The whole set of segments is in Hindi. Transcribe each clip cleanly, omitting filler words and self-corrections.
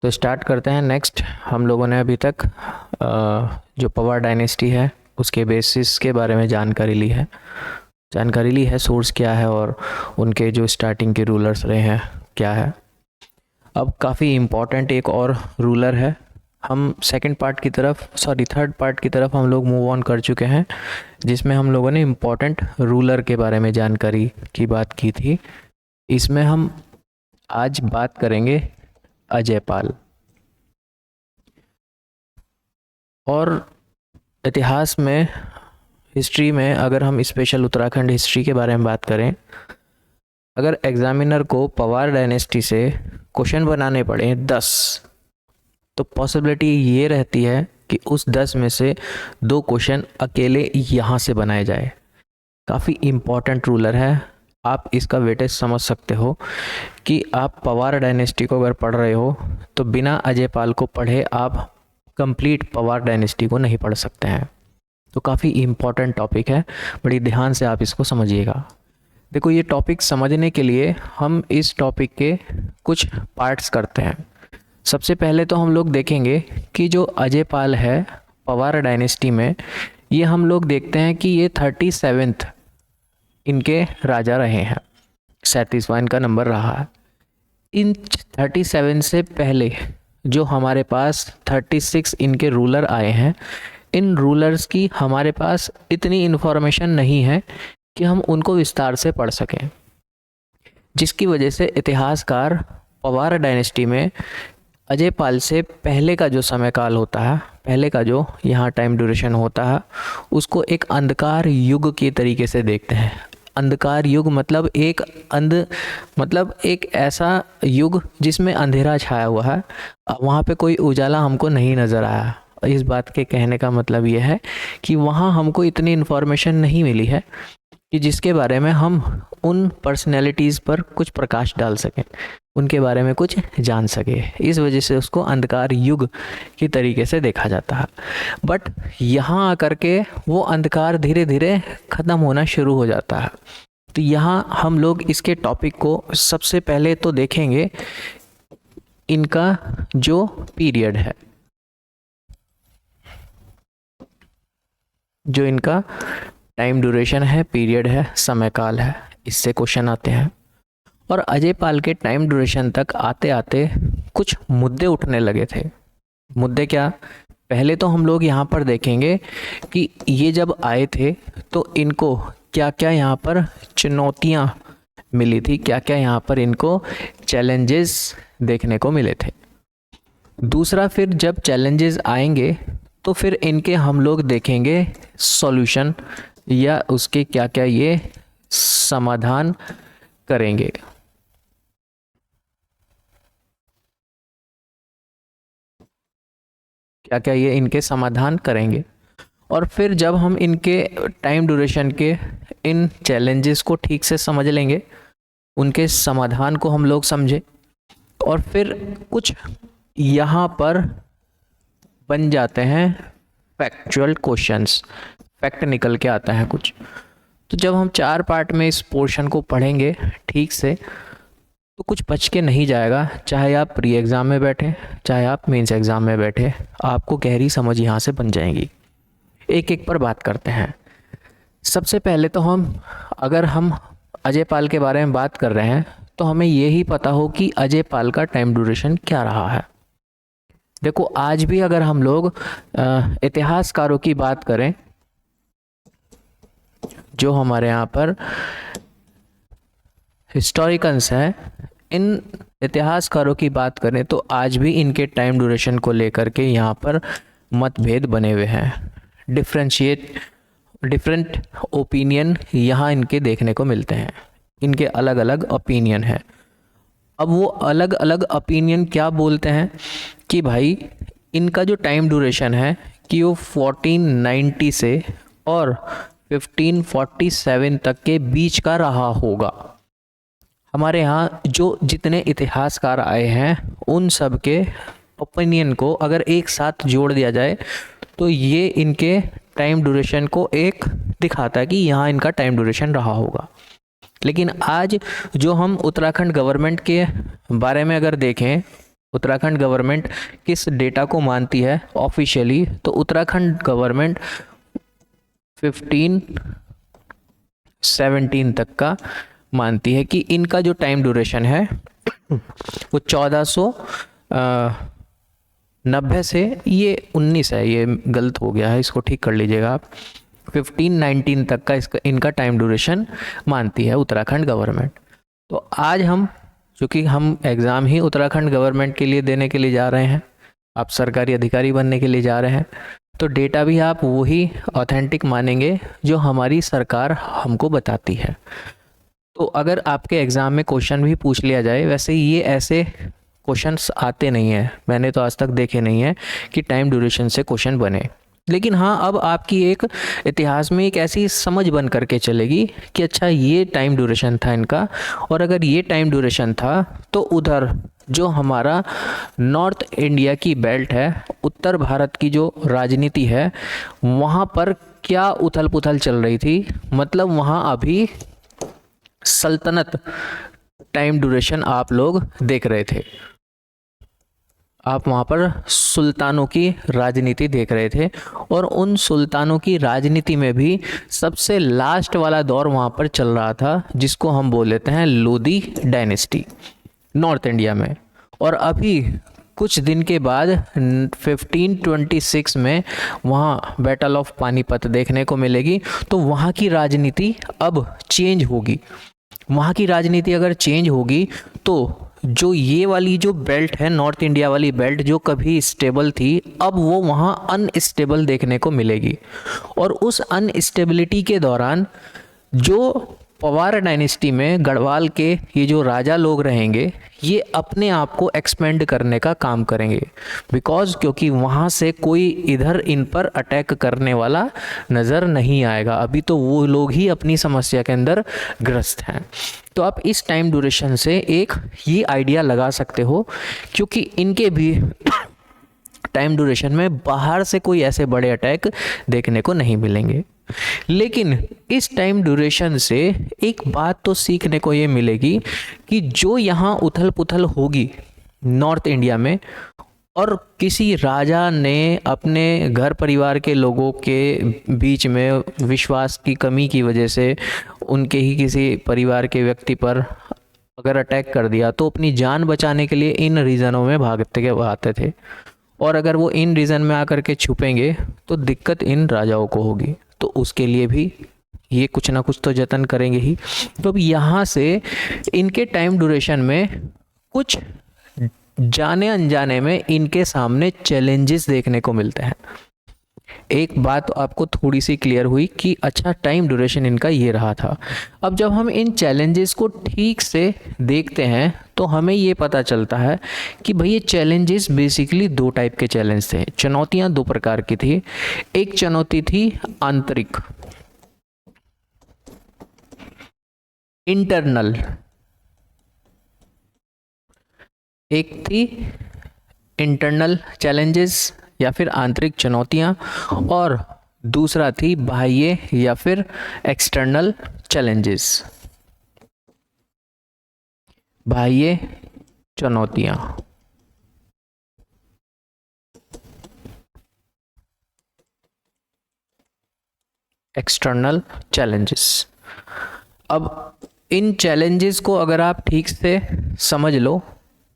तो स्टार्ट करते हैं। नेक्स्ट हम लोगों ने अभी तक जो पवार डायनेस्टी है उसके बेसिस के बारे में जानकारी ली है, सोर्स क्या है और उनके जो स्टार्टिंग के रूलर्स रहे हैं क्या है। अब काफ़ी इम्पॉर्टेंट एक और रूलर है, हम थर्ड पार्ट की तरफ हम लोग मूव ऑन कर चुके हैं, जिसमें हम लोगों ने इम्पॉर्टेंट रूलर के बारे में जानकारी की बात की थी। इसमें हम आज बात करेंगे अजयपाल। और इतिहास में, हिस्ट्री में, अगर हम स्पेशल उत्तराखंड हिस्ट्री के बारे में बात करें, अगर एग्जामिनर को पवार डायनेस्टी से क्वेश्चन बनाने पड़े 10, तो पॉसिबिलिटी ये रहती है कि उस 10 में से 2 क्वेश्चन अकेले यहाँ से बनाए जाए। काफ़ी इम्पॉर्टेंट रूलर है, आप इसका वेटेज समझ सकते हो कि आप पवार डायनेस्टी को अगर पढ़ रहे हो तो बिना अजयपाल को पढ़े आप कंप्लीट पवार डायनेस्टी को नहीं पढ़ सकते हैं। तो काफ़ी इम्पॉर्टेंट टॉपिक है, बड़ी ध्यान से आप इसको समझिएगा। देखो, ये टॉपिक समझने के लिए हम इस टॉपिक के कुछ पार्ट्स करते हैं। सबसे पहले तो हम लोग देखेंगे कि जो अजयपाल है पवार डायनेस्टी में, ये हम लोग देखते हैं कि ये 37th इनके राजा रहे हैं, 37वां इनका नंबर रहा है। इन 37 से पहले जो हमारे पास 36 इनके रूलर आए हैं, इन रूलर्स की हमारे पास इतनी इन्फॉर्मेशन नहीं है कि हम उनको विस्तार से पढ़ सकें, जिसकी वजह से इतिहासकार पवार डायनेस्टी में अजयपाल से पहले का जो समय काल होता है, पहले का जो यहाँ टाइम ड्यूरेशन होता है, उसको एक अंधकार युग के तरीके से देखते हैं। अंधकार युग मतलब एक ऐसा युग जिसमें अंधेरा छाया हुआ है, वहाँ पे कोई उजाला हमको नहीं नज़र आया। इस बात के कहने का मतलब ये है कि वहाँ हमको इतनी इन्फॉर्मेशन नहीं मिली है कि जिसके बारे में हम उन पर्सनैलिटीज़ पर कुछ प्रकाश डाल सकें, उनके बारे में कुछ जान सके। इस वजह से उसको अंधकार युग की तरीके से देखा जाता है। बट यहाँ आकर के वो अंधकार धीरे धीरे ख़त्म होना शुरू हो जाता है। तो यहाँ हम लोग इसके टॉपिक को सबसे पहले तो देखेंगे, इनका जो पीरियड है, जो इनका टाइम ड्यूरेशन है, पीरियड है, समय काल है, इससे क्वेश्चन आते हैं। और अजयपाल के टाइम ड्यूरेशन तक आते आते कुछ मुद्दे उठने लगे थे। मुद्दे क्या? पहले तो हम लोग यहाँ पर देखेंगे कि ये जब आए थे तो इनको क्या क्या यहाँ पर चुनौतियाँ मिली थी, क्या क्या यहाँ पर इनको चैलेंजेस देखने को मिले थे। दूसरा, फिर जब चैलेंजेस आएंगे तो फिर इनके हम लोग देखेंगे सॉल्यूशन, या उसके क्या क्या ये समाधान करेंगे। क्या क्या ये इनके समाधान करेंगे। और फिर जब हम इनके टाइम ड्यूरेशन के इन चैलेंजेस को ठीक से समझ लेंगे, उनके समाधान को हम लोग समझे, और फिर कुछ यहाँ पर बन जाते हैं फैक्चुअल क्वेश्चंस, फैक्ट निकल के आता है कुछ। तो जब हम 4 पार्ट में इस पोर्शन को पढ़ेंगे ठीक से, तो कुछ बच के नहीं जाएगा। चाहे आप प्री एग्ज़ाम में बैठे, चाहे आप मेंस एग्ज़ाम में बैठे, आपको गहरी समझ यहाँ से बन जाएगी। एक एक पर बात करते हैं। सबसे पहले तो अगर हम अजयपाल के बारे में बात कर रहे हैं तो हमें यही पता हो कि अजयपाल का टाइम ड्यूरेशन क्या रहा है। देखो, आज भी अगर हम लोग इतिहासकारों की बात करें, जो हमारे यहाँ पर हिस्टोरिकन्स हैं, इन इतिहासकारों की बात करें तो आज भी इनके टाइम ड्यूरेशन को लेकर के यहाँ पर मतभेद बने हुए हैं। डिफरेंट ओपिनियन यहाँ इनके देखने को मिलते हैं, इनके अलग अलग ओपिनियन है। अब वो अलग अलग ओपिनियन क्या बोलते हैं कि भाई इनका जो टाइम ड्यूरेशन है कि वो 1490 से और 1547 तक के बीच का रहा होगा। हमारे यहाँ जो जितने इतिहासकार आए हैं उन सब के ओपिनियन को अगर एक साथ जोड़ दिया जाए तो ये इनके टाइम ड्यूरेशन को एक दिखाता है कि यहाँ इनका टाइम ड्यूरेशन रहा होगा। लेकिन आज जो हम उत्तराखंड गवर्नमेंट के बारे में अगर देखें, उत्तराखंड गवर्नमेंट किस डेटा को मानती है ऑफिशियली, तो उत्तराखंड गवर्नमेंट 1517 तक का मानती है कि इनका जो टाइम ड्यूरेशन है वो 1490 से, ये 19 है, ये गलत हो गया है, इसको ठीक कर लीजिएगा आप, 1519 तक का इसका इनका टाइम ड्यूरेशन मानती है उत्तराखंड गवर्नमेंट। तो आज हम, चूँकि हम एग्ज़ाम ही उत्तराखंड गवर्नमेंट के लिए देने के लिए जा रहे हैं, आप सरकारी अधिकारी बनने के लिए जा रहे हैं, तो डेटा भी आप वही ऑथेंटिक मानेंगे जो हमारी सरकार हमको बताती है। तो अगर आपके एग्ज़ाम में क्वेश्चन भी पूछ लिया जाए, वैसे ये ऐसे क्वेश्चंस आते नहीं हैं, मैंने तो आज तक देखे नहीं है कि टाइम ड्यूरेशन से क्वेश्चन बने। लेकिन हाँ, अब आपकी एक इतिहास में एक ऐसी समझ बन करके चलेगी कि अच्छा ये टाइम ड्यूरेशन था इनका, और अगर ये टाइम ड्यूरेशन था तो उधर जो हमारा नॉर्थ इंडिया की बेल्ट है, उत्तर भारत की जो राजनीति है, वहाँ पर क्या उथल पुथल चल रही थी, मतलब वहाँ अभी सल्तनत टाइम ड्यूरेशन आप लोग देख रहे थे, आप वहाँ पर सुल्तानों की राजनीति देख रहे थे, और उन सुल्तानों की राजनीति में भी सबसे लास्ट वाला दौर वहाँ पर चल रहा था जिसको हम बोल लेते हैं लोधी डायनेस्टी नॉर्थ इंडिया में। और अभी कुछ दिन के बाद 1526 में वहाँ बैटल ऑफ पानीपत देखने को मिलेगी, तो वहाँ की राजनीति अब चेंज होगी। वहाँ की राजनीति अगर चेंज होगी तो जो ये वाली जो बेल्ट है, नॉर्थ इंडिया वाली बेल्ट जो कभी स्टेबल थी, अब वो वहाँ अनस्टेबल देखने को मिलेगी। और उस अनस्टेबिलिटी के दौरान जो पवार डायनेस्टी में गढ़वाल के ये जो राजा लोग रहेंगे, ये अपने आप को एक्सपेंड करने का काम करेंगे, क्योंकि वहाँ से कोई इधर इन पर अटैक करने वाला नज़र नहीं आएगा। अभी तो वो लोग ही अपनी समस्या के अंदर ग्रस्त हैं। तो आप इस टाइम ड्यूरेशन से एक ये आइडिया लगा सकते हो, क्योंकि इनके भी टाइम ड्यूरेशन में बाहर से कोई ऐसे बड़े अटैक देखने को नहीं मिलेंगे। लेकिन इस टाइम ड्यूरेशन से एक बात तो सीखने को ये मिलेगी कि जो यहाँ उथल पुथल होगी नॉर्थ इंडिया में, और किसी राजा ने अपने घर परिवार के लोगों के बीच में विश्वास की कमी की वजह से उनके ही किसी परिवार के व्यक्ति पर अगर अटैक कर दिया, तो अपनी जान बचाने के लिए इन रीज़नों में भागते के आते थे, और अगर वो इन रीज़न में आकर के छुपेंगे तो दिक्कत इन राजाओं को होगी, तो उसके लिए भी ये कुछ ना कुछ तो जतन करेंगे ही। तो अब यहाँ से इनके टाइम ड्यूरेशन में कुछ जाने अनजाने में इनके सामने चैलेंजेस देखने को मिलते हैं। एक बात आपको थोड़ी सी क्लियर हुई कि अच्छा टाइम ड्यूरेशन इनका ये रहा था। अब जब हम इन चैलेंजेस को ठीक से देखते हैं तो हमें ये पता चलता है कि भाई ये चैलेंजेस बेसिकली दो टाइप के चैलेंज थे, चुनौतियां दो प्रकार की थी। एक चुनौती थी आंतरिक, इंटरनल, एक थी इंटरनल चैलेंजेस या फिर आंतरिक चुनौतियां, और दूसरा थी बाह्य या फिर एक्सटर्नल चैलेंजेस, बाह्य चुनौतियां। External challenges. अब इन चैलेंजेस को अगर आप ठीक से समझ लो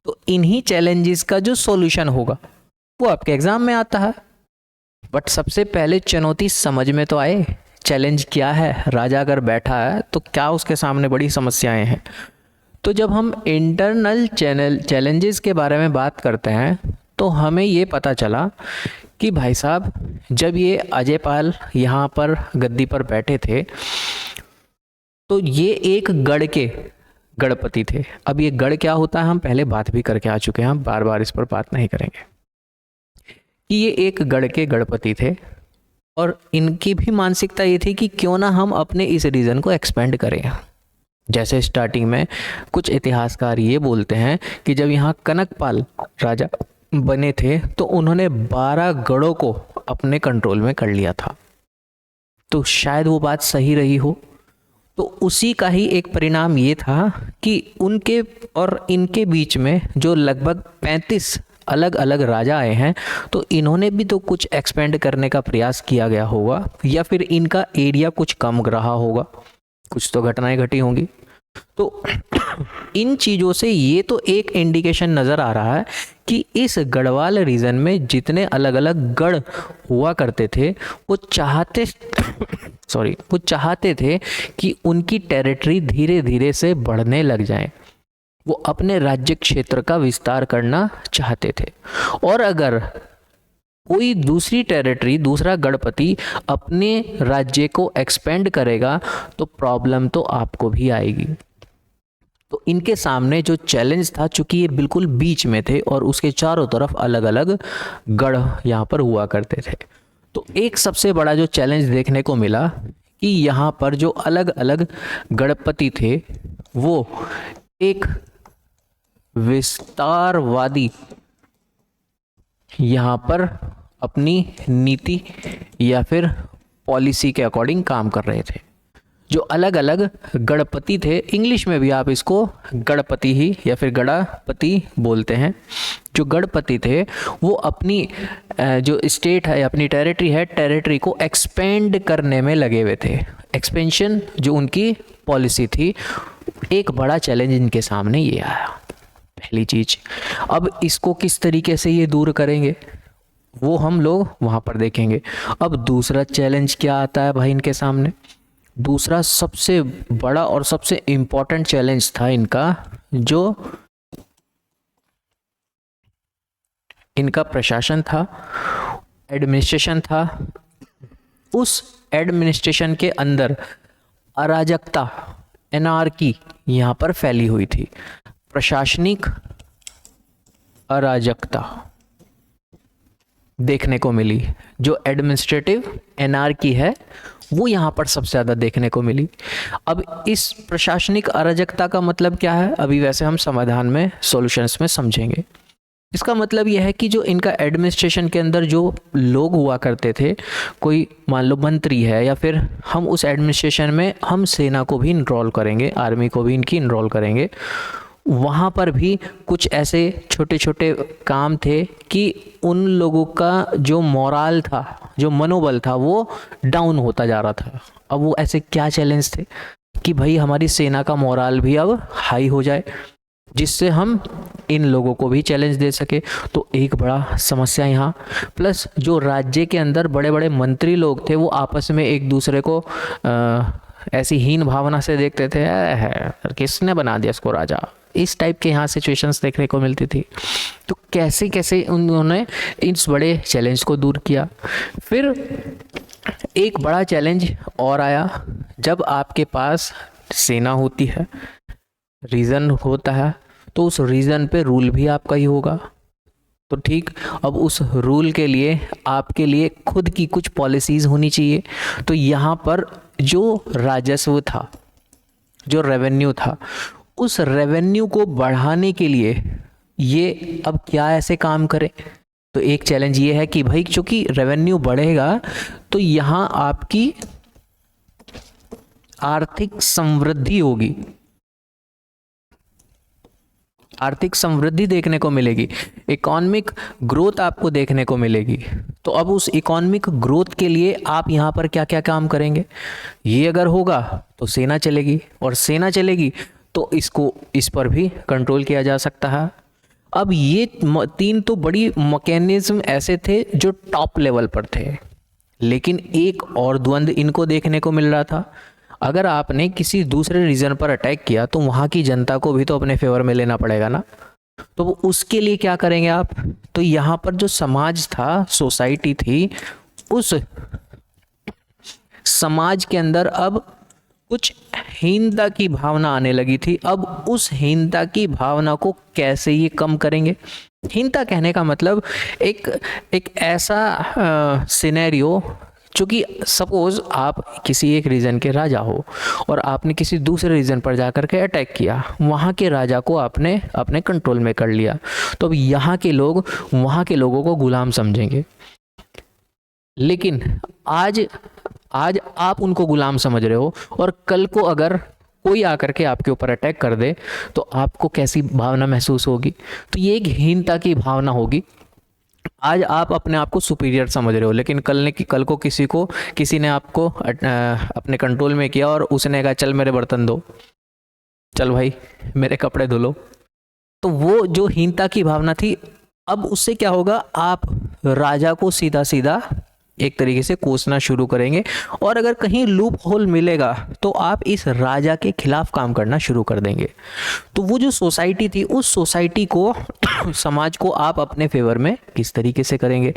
तो इन्हीं चैलेंजेस का जो सॉल्यूशन होगा वो आपके एग्जाम में आता है। बट सबसे पहले चुनौती समझ में तो आए, चैलेंज क्या है, राजा अगर बैठा है तो क्या उसके सामने बड़ी समस्याएं हैं। तो जब हम इंटरनल चैलेंजेस के बारे में बात करते हैं तो हमें ये पता चला कि भाई साहब जब ये अजय पाल यहाँ पर गद्दी पर बैठे थे तो ये एक गढ़ के गढ़पति थे। अब ये गढ़ क्या होता है हम पहले बात भी करके आ चुके हैं, हम बार बार इस पर बात नहीं करेंगे कि ये एक गढ़ के गढ़पति थे, और इनकी भी मानसिकता ये थी कि क्यों ना हम अपने इस रीजन को एक्सपेंड करें। जैसे स्टार्टिंग में कुछ इतिहासकार ये बोलते हैं कि जब यहाँ कनकपाल राजा बने थे तो उन्होंने 12 गढ़ों को अपने कंट्रोल में कर लिया था। तो शायद वो बात सही रही हो। तो उसी का ही एक परिणाम ये था कि उनके और इनके बीच में जो लगभग 35 अलग अलग राजा आए हैं, तो इन्होंने भी तो कुछ एक्सपेंड करने का प्रयास किया गया होगा, या फिर इनका एरिया कुछ कम रहा होगा, कुछ तो घटनाएं घटी होंगी। तो इन चीज़ों से ये तो एक इंडिकेशन नज़र आ रहा है कि इस गढ़वाल रीजन में जितने अलग अलग गढ़ हुआ करते थे, वो चाहते थे कि उनकी टेरिटरी धीरे धीरे से बढ़ने लग जाए, वो अपने राज्य क्षेत्र का विस्तार करना चाहते थे। और अगर कोई दूसरी टेरिटरी, दूसरा गणपति अपने राज्य को एक्सपेंड करेगा तो प्रॉब्लम तो आपको भी आएगी। तो इनके सामने जो चैलेंज था, चूंकि ये बिल्कुल बीच में थे और उसके चारों तरफ अलग अलग गढ़ यहाँ पर हुआ करते थे, तो एक सबसे बड़ा जो चैलेंज देखने को मिला कि यहाँ पर जो अलग अलग गणपति थे वो एक विस्तारवादी यहाँ पर अपनी नीति या फिर पॉलिसी के अकॉर्डिंग काम कर रहे थे। जो अलग अलग गणपति थे, इंग्लिश में भी आप इसको गणपति ही या फिर गणापति बोलते हैं, जो गणपति थे वो अपनी जो स्टेट है, अपनी टेरिटरी है, टेरिटरी को एक्सपेंड करने में लगे हुए थे। एक्सपेंशन जो उनकी पॉलिसी थी, एक बड़ा चैलेंज इनके सामने ये आया, पहली चीज। अब इसको किस तरीके से ये दूर करेंगे वो हम लोग वहाँ पर देखेंगे। अब दूसरा चैलेंज क्या आता है भाई इनके सामने? दूसरा सबसे बड़ा और सबसे इम्पोर्टेंट चैलेंज था इनका, जो इनका प्रशासन था, एडमिनिस्ट्रेशन था। उस एडमिनिस्ट्रेशन के अंदर अराजकता, एनार्की यहाँ पर फैली हुई थी। प्रशासनिक अराजकता देखने को मिली, जो एडमिनिस्ट्रेटिव एनार्की है वो यहाँ पर सबसे ज़्यादा देखने को मिली। अब इस प्रशासनिक अराजकता का मतलब क्या है, अभी वैसे हम समाधान में, सॉल्यूशंस में समझेंगे। इसका मतलब यह है कि जो इनका एडमिनिस्ट्रेशन के अंदर जो लोग हुआ करते थे, कोई मान लो मंत्री है, या फिर हम उस एडमिनिस्ट्रेशन में हम सेना को भी इनरोल करेंगे, आर्मी को भी इनकी इनरोल करेंगे, वहाँ पर भी कुछ ऐसे छोटे छोटे काम थे कि उन लोगों का जो मोराल था, जो मनोबल था, वो डाउन होता जा रहा था। अब वो ऐसे क्या चैलेंज थे कि भाई हमारी सेना का मोराल भी अब हाई हो जाए, जिससे हम इन लोगों को भी चैलेंज दे सके। तो एक बड़ा समस्या यहाँ, प्लस जो राज्य के अंदर बड़े बड़े मंत्री लोग थे वो आपस में एक दूसरे को ऐसी हीन भावना से देखते थे, किसने बना दिया इसको राजा, इस टाइप के यहाँ सिचुएशंस देखने को मिलती थी। तो कैसे कैसे उन्होंने इस बड़े चैलेंज को दूर किया। फिर एक बड़ा चैलेंज और आया, जब आपके पास सेना होती है, रीजन होता है, तो उस रीजन पे रूल भी आपका ही होगा। तो ठीक, अब उस रूल के लिए आपके लिए खुद की कुछ पॉलिसीज़ होनी चाहिए। तो यहाँ पर जो राजस्व था, जो रेवेन्यू था, उस रेवेन्यू को बढ़ाने के लिए ये अब क्या ऐसे काम करे। तो एक चैलेंज ये है कि भाई चूंकि रेवेन्यू बढ़ेगा तो यहाँ आपकी आर्थिक समृद्धि होगी, आर्थिक समृद्धि देखने को मिलेगी, इकोनॉमिक ग्रोथ आपको देखने को मिलेगी। तो अब उस इकोनॉमिक ग्रोथ के लिए आप यहाँ पर क्या क्या काम करेंगे, ये अगर होगा तो सेना चलेगी, और सेना चलेगी तो इस पर भी कंट्रोल किया जा सकता है। अब ये तीन तो बड़ी मैकेनिज्म ऐसे थे जो टॉप लेवल पर थे, लेकिन एक और द्वंद्व इनको देखने को मिल रहा था। अगर आपने किसी दूसरे रीजन पर अटैक किया तो वहाँ की जनता को भी तो अपने फेवर में लेना पड़ेगा ना। तो उसके लिए क्या करेंगे आप? तो यहाँ पर जो समाज था, सोसाइटी थी, उस समाज के अंदर अब कुछ हीनता की भावना आने लगी थी। अब उस हीनता की भावना को कैसे ये कम करेंगे? हीनता कहने का मतलब एक ऐसा सिनेरियो, चूँकि सपोज आप किसी एक रीजन के राजा हो और आपने किसी दूसरे रीजन पर जाकर के अटैक किया, वहाँ के राजा को आपने अपने कंट्रोल में कर लिया, तो अब यहाँ के लोग वहाँ के लोगों को गुलाम समझेंगे। लेकिन आज आज आप उनको गुलाम समझ रहे हो, और कल को अगर कोई आकर के आपके ऊपर अटैक कर दे तो आपको कैसी भावना महसूस होगी? तो ये एक हीनता की भावना होगी। आज आप अपने आप को सुपीरियर समझ रहे हो, लेकिन कल को किसी ने आपको अपने कंट्रोल में किया और उसने कहा चल मेरे बर्तन धो, चल भाई मेरे कपड़े धो लो, तो वो जो हीनता की भावना थी, अब उससे क्या होगा, आप राजा को सीधा सीधा एक तरीके से कोसना शुरू करेंगे, और अगर कहीं लूप होल मिलेगा तो आप इस राजा के खिलाफ काम करना शुरू कर देंगे। तो वो जो सोसाइटी थी, उस सोसाइटी को समाज को आप अपने फेवर में किस तरीके से करेंगे,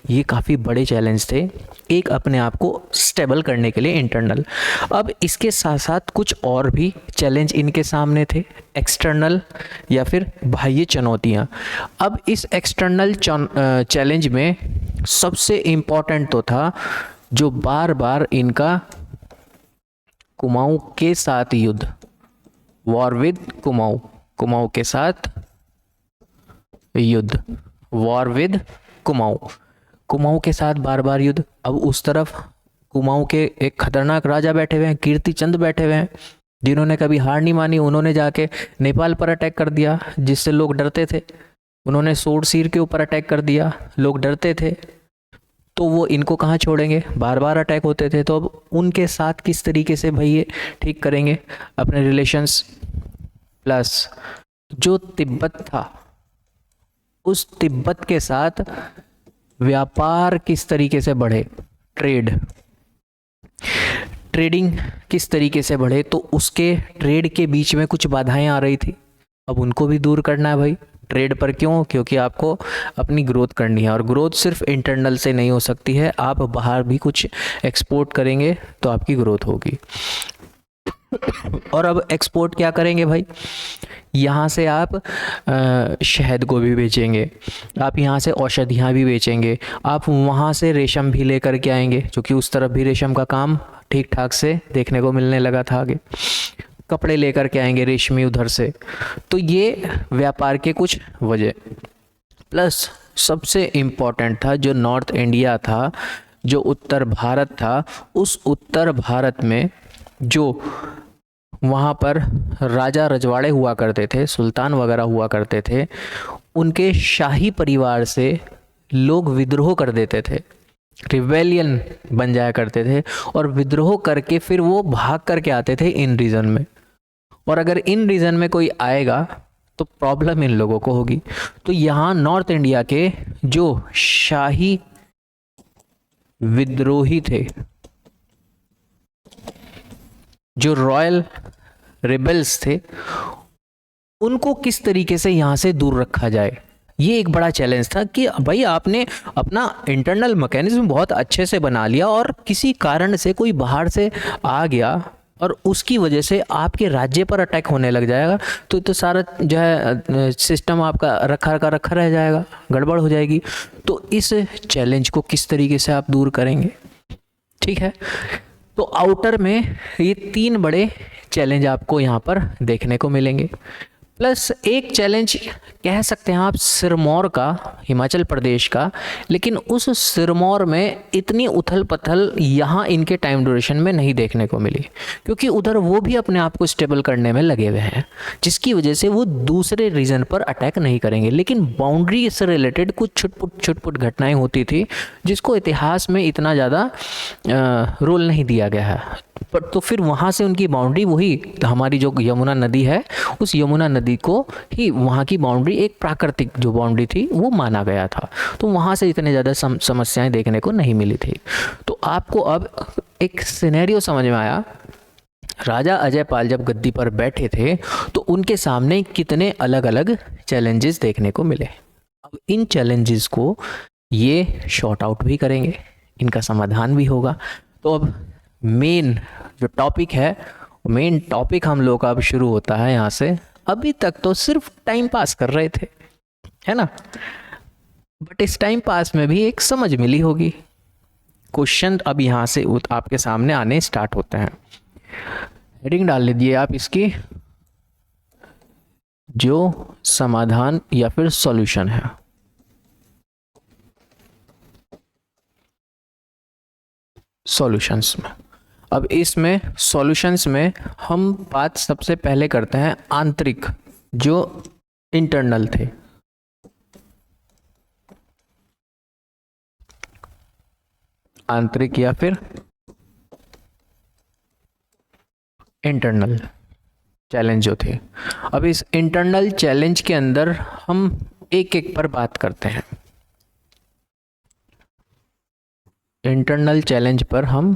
ये काफ़ी बड़े चैलेंज थे एक अपने आप को स्टेबल करने के लिए इंटरनल। अब इसके साथ साथ कुछ और भी चैलेंज इनके सामने थे, एक्सटर्नल या फिर बाह्य चुनौतियाँ। अब इस एक्सटर्नल चैलेंज में सबसे इम्पॉर्टेंट तो था जो बार बार इनका कुमाऊं के साथ युद्ध, वॉर विद कुमाऊं, कुमाऊं के साथ युद्ध, वॉर विद कुमाऊं, कुमाऊं के साथ बार बार युद्ध। अब उस तरफ कुमाऊं के एक खतरनाक राजा बैठे हुए हैं, कीर्ति चंद बैठे हुए हैं, जिन्होंने कभी हार नहीं मानी। उन्होंने जाके नेपाल पर अटैक कर दिया जिससे लोग डरते थे, उन्होंने सोरसीर के ऊपर अटैक कर दिया, लोग डरते थे, तो वो इनको कहाँ छोड़ेंगे, बार बार अटैक होते थे। तो अब उनके साथ किस तरीके से भाई ये ठीक करेंगे अपने रिलेशंस। प्लस जो तिब्बत था, उस तिब्बत के साथ व्यापार किस तरीके से बढ़े, ट्रेडिंग किस तरीके से बढ़े, तो उसके ट्रेड के बीच में कुछ बाधाएं आ रही थी, अब उनको भी दूर करना है भाई। ट्रेड पर क्यों? क्योंकि आपको अपनी ग्रोथ करनी है, और ग्रोथ सिर्फ इंटरनल से नहीं हो सकती है, आप बाहर भी कुछ एक्सपोर्ट करेंगे तो आपकी ग्रोथ होगी। और अब एक्सपोर्ट क्या करेंगे भाई, यहाँ से आप शहद को भी बेचेंगे, आप यहाँ से औषधियाँ भी बेचेंगे, आप वहाँ से रेशम भी लेकर के आएंगे, क्योंकि उस तरफ भी रेशम का काम ठीक ठाक से देखने को मिलने लगा था। आगे कपड़े लेकर के आएंगे रेशमी उधर से। तो ये व्यापार के कुछ वजह। प्लस सबसे इम्पॉर्टेंट था जो नॉर्थ इंडिया था, जो उत्तर भारत था, उस उत्तर भारत में जो वहाँ पर राजा रजवाड़े हुआ करते थे, सुल्तान वगैरह हुआ करते थे, उनके शाही परिवार से लोग विद्रोह कर देते थे, रिवेलियन बन जाया करते थे, और विद्रोह करके फिर वो भाग करके आते थे इन रीजन में। और अगर इन रीजन में कोई आएगा तो प्रॉब्लम इन लोगों को होगी। तो यहाँ नॉर्थ इंडिया के जो शाही विद्रोही थे, जो रॉयल रिबेल्स थे, उनको किस तरीके से यहाँ से दूर रखा जाए, ये एक बड़ा चैलेंज था कि भाई आपने अपना इंटरनल मैकेनिज्म बहुत अच्छे से बना लिया, और किसी कारण से कोई बाहर से आ गया और उसकी वजह से आपके राज्य पर अटैक होने लग जाएगा, तो सारा जो है सिस्टम आपका रखा रह जाएगा, गड़बड़ हो जाएगी। तो इस चैलेंज को किस तरीके से आप दूर करेंगे, ठीक है। तो आउटर में ये 3 बड़े चैलेंज आपको यहाँ पर देखने को मिलेंगे। प्लस एक चैलेंज कह सकते हैं आप सिरमौर का, हिमाचल प्रदेश का, लेकिन उस सिरमौर में इतनी उथल पथल यहाँ इनके टाइम ड्यूरेशन में नहीं देखने को मिली, क्योंकि उधर वो भी अपने आप को स्टेबल करने में लगे हुए हैं, जिसकी वजह से वो दूसरे रीजन पर अटैक नहीं करेंगे। लेकिन बाउंड्री से रिलेटेड कुछ छुटपुट घटनाएं होती थी, जिसको इतिहास में इतना ज़्यादा रोल नहीं दिया गया है। पर तो फिर वहाँ से उनकी बाउंड्री वही हमारी जो यमुना नदी है, उस यमुना नदी को ही वहाँ की बाउंड्री एक प्राकृतिक जो बाउंड्री थी वो माना गया था। तो वहाँ से इतने ज़्यादा समस्याएं देखने को नहीं मिली थी। तो आपको अब एक सिनेरियो समझ में आया, राजा अजयपाल जब गद्दी पर बैठे थे तो उनके सामने कितने अलग अलग चैलेंजेस देखने को मिले। अब इन चैलेंजेस को ये शॉर्ट आउट भी करेंगे, इनका समाधान भी होगा। तो अब मेन जो टॉपिक है, मेन टॉपिक हम लोग का अब शुरू होता है यहाँ से। अभी तक तो सिर्फ टाइम पास कर रहे थे, है ना, बट इस टाइम पास में भी एक समझ मिली होगी। क्वेश्चन अब यहाँ से आपके सामने आने स्टार्ट होते हैं। हेडिंग डाल लीजिए आप इसकी, जो समाधान या फिर सॉल्यूशन है। सॉल्यूशंस में। अब इसमें सॉल्यूशंस में हम बात सबसे पहले करते हैं आंतरिक, जो इंटरनल थे। आंतरिक या फिर इंटरनल चैलेंज जो थे। अब इस इंटरनल चैलेंज के अंदर हम एक एक पर बात करते हैं। इंटरनल चैलेंज पर हम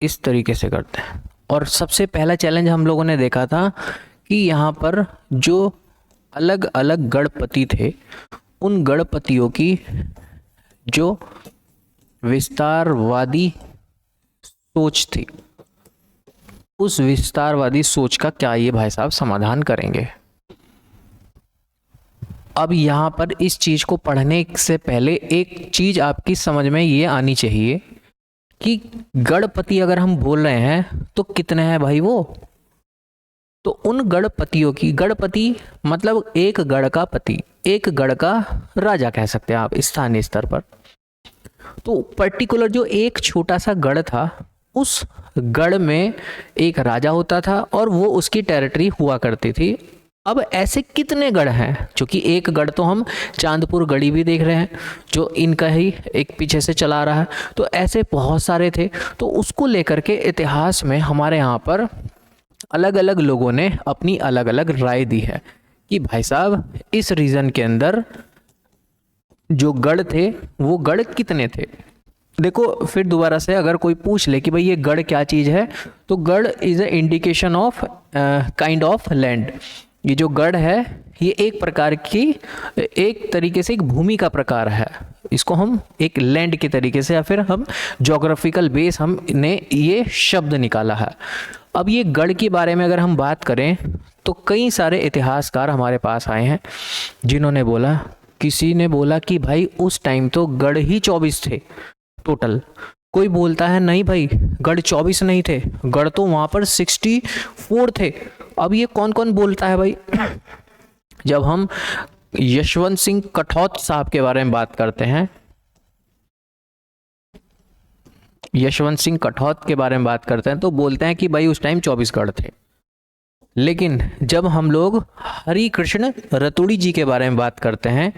इस तरीके से करते हैं। और सबसे पहला चैलेंज हम लोगों ने देखा था कि यहाँ पर जो अलग अलग गणपति थे, उन गणपतियों की जो विस्तारवादी सोच थी, उस विस्तारवादी सोच का क्या ये भाई साहब समाधान करेंगे। अब यहाँ पर इस चीज को पढ़ने से पहले एक चीज आपकी समझ में ये आनी चाहिए कि गणपति अगर हम बोल रहे हैं तो कितने हैं भाई वो। तो उन गणपतियों की, गणपति मतलब एक गढ़ का पति, एक गढ़ का राजा कह सकते हैं आप स्थानीय स्तर पर। तो पर्टिकुलर जो एक छोटा सा गढ़ था, उस गढ़ में एक राजा होता था और वो उसकी टेरिटरी हुआ करती थी। अब ऐसे कितने गढ़ हैं, क्योंकि एक गढ़ तो हम चांदपुर गढ़ी भी देख रहे हैं जो इनका ही एक पीछे से चला रहा है, तो ऐसे बहुत सारे थे। तो उसको लेकर के इतिहास में हमारे यहाँ पर अलग अलग लोगों ने अपनी अलग अलग राय दी है कि भाई साहब इस रीजन के अंदर जो गढ़ थे वो गढ़ कितने थे। देखो फिर दोबारा से अगर कोई पूछ ले कि भाई ये गढ़ क्या चीज़ है, तो गढ़ is a indication of kind of land. ये जो गढ़ है ये एक प्रकार की, एक तरीके से एक भूमि का प्रकार है। इसको हम एक लैंड के तरीके से या फिर हम ज्योग्राफिकल बेस हमने ये शब्द निकाला है। अब ये गढ़ के बारे में अगर हम बात करें तो कई सारे इतिहासकार हमारे पास आए हैं जिन्होंने बोला, किसी ने बोला कि भाई उस टाइम तो गढ़ ही 24 थे टोटल। कोई बोलता है नहीं भाई गढ़ 24 नहीं थे, गढ़ तो वहां पर 64 थे। अब ये कौन कौन बोलता है भाई। जब हम यशवंत सिंह कठौत साहब के बारे में बात करते हैं, यशवंत सिंह कठौत के बारे में बात करते हैं तो बोलते हैं कि भाई उस टाइम 24 गढ़ थे। लेकिन जब हम लोग हरि कृष्ण रतुड़ी जी के बारे में बात करते हैं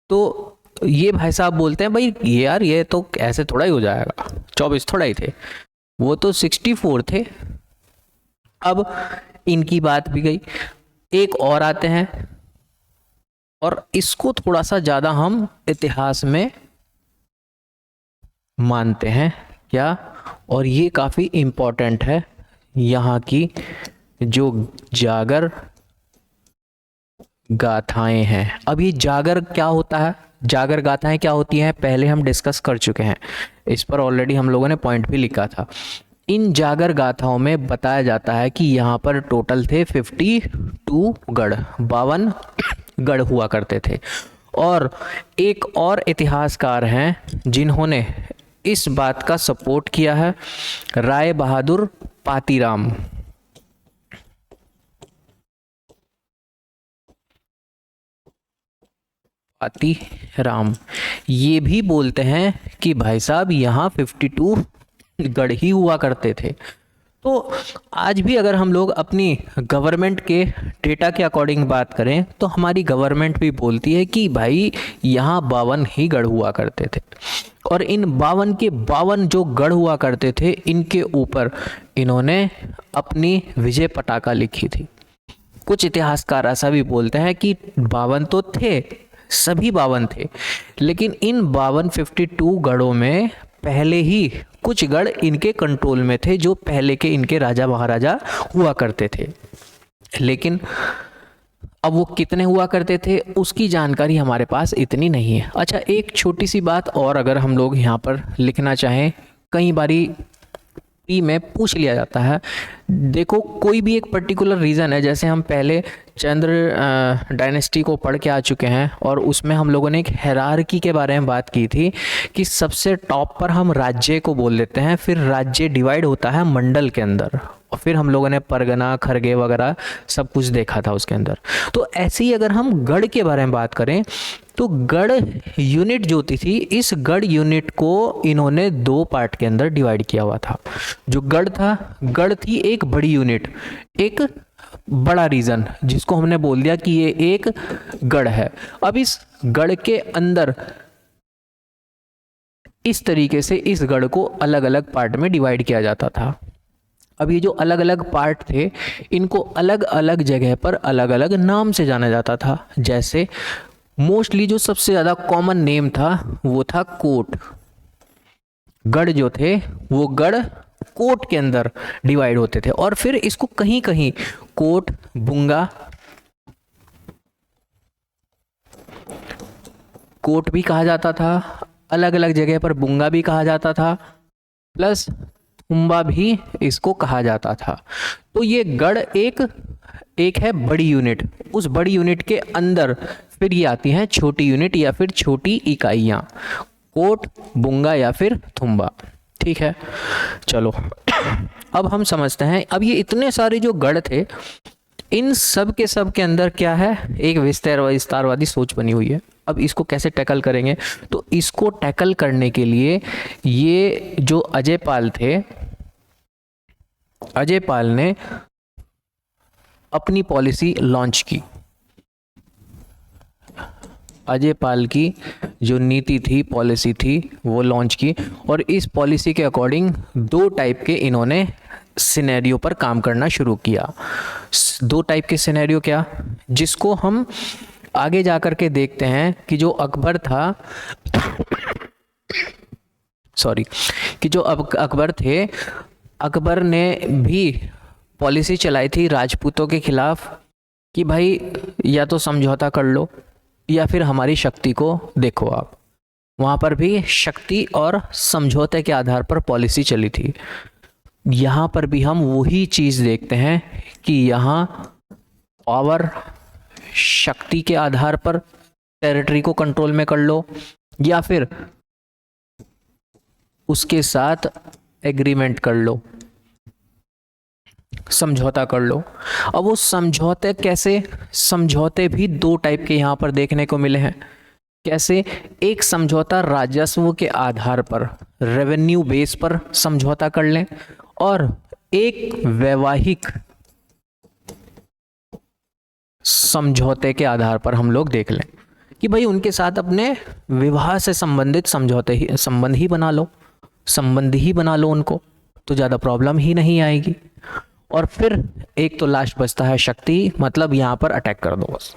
तो ये भाई साहब बोलते हैं भाई ये यार ये तो ऐसे थोड़ा ही हो जाएगा, 24 थोड़ा ही थे, वो तो 64 थे। अब इनकी बात भी गई। एक और आते हैं और इसको थोड़ा सा ज्यादा हम इतिहास में मानते हैं क्या, और ये काफी इंपॉर्टेंट है यहाँ की जो जागर गाथाएं हैं। अब ये जागर क्या होता है, जागर गाथाएं क्या होती हैं, पहले हम डिस्कस कर चुके हैं, इस पर ऑलरेडी हम लोगों ने पॉइंट भी लिखा था। इन जागर गाथाओं में बताया जाता है कि यहाँ पर टोटल थे 52 गढ़, 52 गढ़ हुआ करते थे। और एक और इतिहासकार हैं जिन्होंने इस बात का सपोर्ट किया है, राय बहादुर पातीराम। पातीराम ये भी बोलते हैं कि भाई साहब यहाँ 52 गढ़ ही हुआ करते थे। तो आज भी अगर हम लोग अपनी गवर्नमेंट के डेटा के अकॉर्डिंग बात करें तो हमारी गवर्नमेंट भी बोलती है कि भाई यहाँ 52 ही गढ़ हुआ करते थे। और इन 52 के 52 जो गढ़ हुआ करते थे इनके ऊपर इन्होंने अपनी विजय पताका लिखी थी। कुछ इतिहासकार ऐसा भी बोलते हैं कि 52 तो थे, सभी 52 थे, लेकिन इन 52 गढ़ों में पहले ही कुछ गढ़ इनके कंट्रोल में थे जो पहले के इनके राजा महाराजा हुआ करते थे। लेकिन अब वो कितने हुआ करते थे उसकी जानकारी हमारे पास इतनी नहीं है। अच्छा एक छोटी सी बात और अगर हम लोग यहाँ पर लिखना चाहें, कई बारी पी में पूछ लिया जाता है देखो कोई भी एक पर्टिकुलर रीज़न है, जैसे हम पहले चंद्र डायनेस्टी को पढ़ के आ चुके हैं और उसमें हम लोगों ने एक हायरार्की के बारे में बात की थी कि सबसे टॉप पर हम राज्य को बोल देते हैं, फिर राज्य डिवाइड होता है मंडल के अंदर, और फिर हम लोगों ने परगना खरगे वगैरह सब कुछ देखा था उसके अंदर। तो ऐसे ही अगर हम गढ़ के बारे में बात करें तो गढ़ यूनिट जो होती थी, इस गढ़ यूनिट को इन्होंने 2 पार्ट के अंदर डिवाइड किया हुआ था। जो गढ़ था, गढ़ थी एक बड़ी यूनिट, एक बड़ा रीजन, जिसको हमने बोल दिया कि ये एक गढ़ है। अब इस गढ़ के अंदर इस तरीके से इस गढ़ को अलग अलग पार्ट में डिवाइड किया जाता था। अब ये जो अलग अलग पार्ट थे, इनको अलग अलग जगह पर अलग अलग नाम से जाना जाता था। जैसे मोस्टली जो सबसे ज़्यादा कॉमन नेम था वो था कोट। गढ़ जो थे वो गढ़ कोट के अंदर डिवाइड होते थे, और फिर इसको कहीं कहीं कोट, बुंगा, कोट भी कहा जाता था, अलग अलग जगह पर बुंगा भी कहा जाता था, प्लस थुम्बा भी इसको कहा जाता था। तो ये गढ़ एक है बड़ी यूनिट। उस बड़ी यूनिट के अंदर फिर ये आती हैं छोटी यूनिट या फिर छोटी इकाइयाँ, कोट, बुंगा या फिर थुम्बा। ठीक है, चलो अब हम समझते हैं। अब ये इतने सारे जो गढ़ थे, इन सब के अंदर क्या है, एक विस्तारवादी सोच बनी हुई है। अब इसको कैसे टैकल करेंगे, तो इसको टैकल करने के लिए ये जो अजय पाल थे, अजय पाल ने अपनी पॉलिसी लॉन्च की। अजय पाल की जो नीति थी, पॉलिसी थी, वो लॉन्च की, और इस पॉलिसी के अकॉर्डिंग 2 टाइप के इन्होंने सिनेरियो पर काम करना शुरू किया। 2 टाइप के सिनेरियो क्या, जिसको हम आगे जाकर के देखते हैं कि जो अकबर था कि जो अकबर थे, अकबर ने भी पॉलिसी चलाई थी राजपूतों के खिलाफ कि भाई या तो समझौता कर लो या फिर हमारी शक्ति को देखो आप। वहाँ पर भी शक्ति और समझौते के आधार पर पॉलिसी चली थी। यहाँ पर भी हम वही चीज़ देखते हैं कि यहाँ पावर, शक्ति के आधार पर टेरिटरी को कंट्रोल में कर लो या फिर उसके साथ एग्रीमेंट कर लो, समझौता कर लो। अब वो समझौते कैसे, समझौते भी 2 टाइप के यहाँ पर देखने को मिले हैं। कैसे, एक समझौता राजस्व के आधार पर, रेवेन्यू बेस पर समझौता कर लें, और एक वैवाहिक समझौते के आधार पर हम लोग देख लें कि भाई उनके साथ अपने विवाह से संबंधित संबंध ही बना लो उनको, तो ज़्यादा प्रॉब्लम ही नहीं आएगी। और फिर एक तो लास्ट बचता है शक्ति, मतलब यहाँ पर अटैक कर दो बस।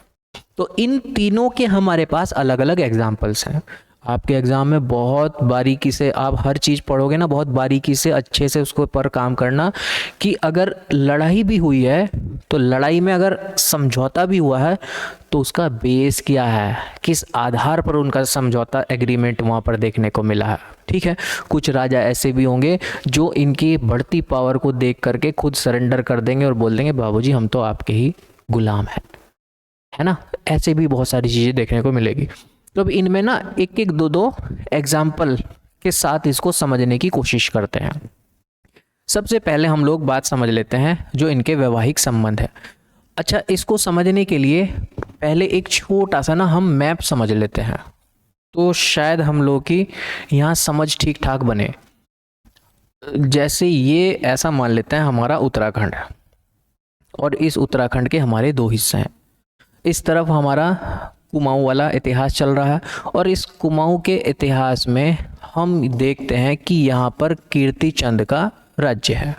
तो इन तीनों के हमारे पास अलग अलग एग्जाम्पल्स हैं। आपके एग्ज़ाम में बहुत बारीकी से आप हर चीज़ पढ़ोगे ना, बहुत बारीकी से अच्छे से उसको पर काम करना कि अगर लड़ाई भी हुई है तो लड़ाई में अगर समझौता भी हुआ है तो उसका बेस क्या है, किस आधार पर उनका समझौता एग्रीमेंट वहाँ पर देखने को मिला है। ठीक है, कुछ राजा ऐसे भी होंगे जो इनकी बढ़ती पावर को देख करके खुद सरेंडर कर देंगे और बोल देंगे बाबूजी हम तो आपके ही गुलाम है ना। ऐसे भी बहुत सारी चीज़ें देखने को मिलेगी। तो अब इनमें ना एक एक दो एग्जाम्पल के साथ इसको समझने की कोशिश करते हैं। सबसे पहले हम लोग बात समझ लेते हैं जो इनके वैवाहिक संबंध है। अच्छा, इसको समझने के लिए पहले एक छोटा सा ना हम मैप समझ लेते हैं, तो शायद हम लोग की यहाँ समझ ठीक ठाक बने। जैसे ये ऐसा मान लेते हैं हमारा उत्तराखंड है, और इस उत्तराखंड के हमारे 2 हिस्से हैं। इस तरफ हमारा कुमाऊं वाला इतिहास चल रहा है, और इस कुमाऊं के इतिहास में हम देखते हैं कि यहाँ पर कीर्ति चंद का राज्य है,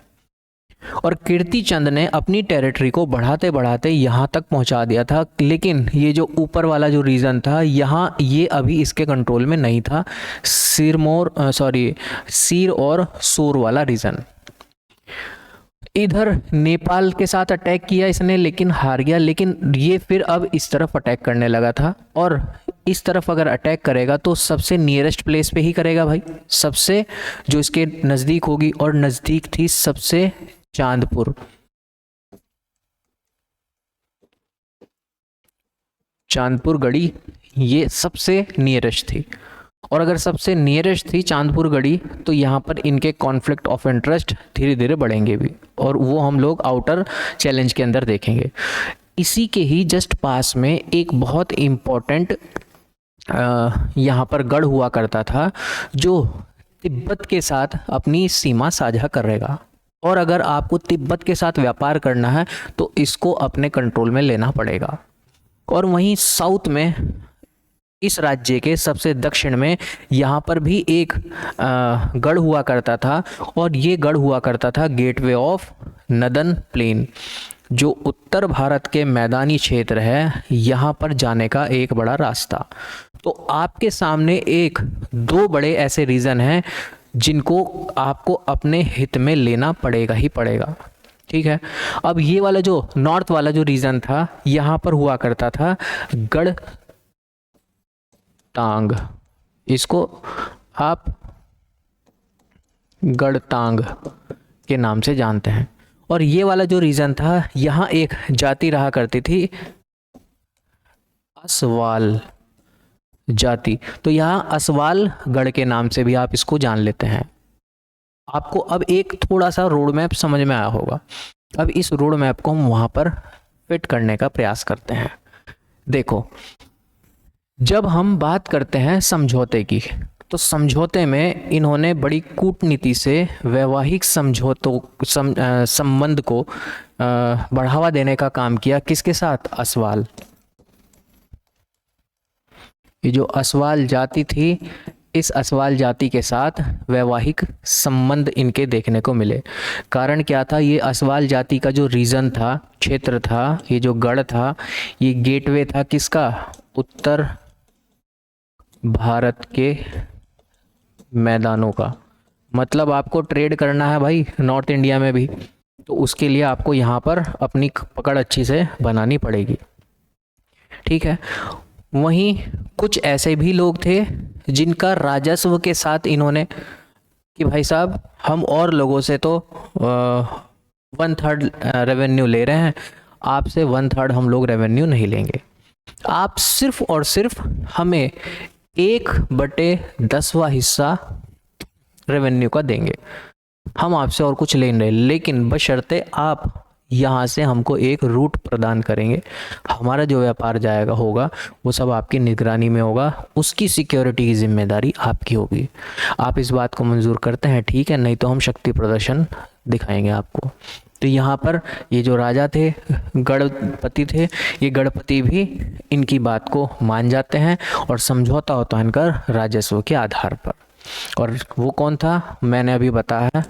और कीर्ति चंद ने अपनी टेरिटरी को बढ़ाते बढ़ाते यहाँ तक पहुँचा दिया था। लेकिन ये जो ऊपर वाला जो रीजन था, यहाँ ये अभी इसके कंट्रोल में नहीं था। सीर और सोर वाला रीजन। इधर नेपाल के साथ अटैक किया इसने, लेकिन हार गया। लेकिन ये फिर अब इस तरफ अटैक करने लगा था, और इस तरफ अगर अटैक करेगा तो सबसे नियरेस्ट प्लेस पे ही करेगा भाई, सबसे जो इसके नज़दीक होगी, और नज़दीक थी सबसे चांदपुर, चांदपुर गढ़ी ये सबसे नियरेस्ट थी। और अगर सबसे नियरेस्ट थी चांदपुर गढ़ी तो यहाँ पर इनके कॉन्फ्लिक्ट ऑफ इंटरेस्ट धीरे धीरे बढ़ेंगे भी, और वो हम लोग आउटर चैलेंज के अंदर देखेंगे। इसी के ही जस्ट पास में एक बहुत इम्पोर्टेंट यहाँ पर गढ़ हुआ करता था जो तिब्बत के साथ अपनी सीमा साझा करेगा, और अगर आपको तिब्बत के साथ व्यापार करना है तो इसको अपने कंट्रोल में लेना पड़ेगा। और वहीं साउथ में इस राज्य के सबसे दक्षिण में यहाँ पर भी एक गढ़ हुआ करता था, और ये गढ़ हुआ करता था गेटवे ऑफ नदन प्लेन, जो उत्तर भारत के मैदानी क्षेत्र है, यहाँ पर जाने का एक बड़ा रास्ता। तो आपके सामने एक दो बड़े ऐसे रीज़न हैं जिनको आपको अपने हित में लेना पड़ेगा ही पड़ेगा, ठीक है। अब ये वाला जो नॉर्थ वाला जो रीजन था, यहाँ पर हुआ करता था गढ़तांग, इसको आप गढ़तांग के नाम से जानते हैं। और ये वाला जो रीजन था, यहाँ एक जाति रहा करती थी असवाल जाति, तो यहाँ असवाल गढ़ के नाम से भी आप इसको जान लेते हैं। आपको अब एक थोड़ा सा रोड मैप समझ में आया होगा। अब इस रोड मैप को हम वहाँ पर फिट करने का प्रयास करते हैं। देखो, जब हम बात करते हैं समझौते की, तो समझौते में इन्होंने बड़ी कूटनीति से वैवाहिक समझौतों संबंध को बढ़ावा देने का काम किया। किसके साथ? असवाल। ये जो असवाल जाति थी, इस असवाल जाति के साथ वैवाहिक संबंध इनके देखने को मिले। कारण क्या था? ये असवाल जाति का जो रीजन था, क्षेत्र था, ये जो गढ़ था, ये गेटवे था किसका? उत्तर भारत के मैदानों का। मतलब आपको ट्रेड करना है भाई नॉर्थ इंडिया में भी, तो उसके लिए आपको यहाँ पर अपनी पकड़ अच्छी से बनानी पड़ेगी, ठीक है। वहीं कुछ ऐसे भी लोग थे जिनका राजस्व के साथ इन्होंने कि भाई साहब, हम और लोगों से तो 1/3 रेवेन्यू ले रहे हैं, आपसे 1/3 हम लोग रेवेन्यू नहीं लेंगे। आप सिर्फ और सिर्फ हमें 1/10वां हिस्सा रेवेन्यू का देंगे, हम आपसे और कुछ ले नहीं रहे, लेकिन बशर्ते आप यहाँ से हमको एक रूट प्रदान करेंगे, हमारा जो व्यापार जाएगा होगा वो सब आपकी निगरानी में होगा, उसकी सिक्योरिटी की जिम्मेदारी आपकी होगी। आप इस बात को मंजूर करते हैं? ठीक है, नहीं तो हम शक्ति प्रदर्शन दिखाएंगे आपको। तो यहाँ पर ये जो राजा थे, गढ़पति थे, ये गढ़पति भी इनकी बात को मान जाते हैं और समझौता होता है इनका राजस्व के आधार पर। और वो कौन था? मैंने अभी बताया,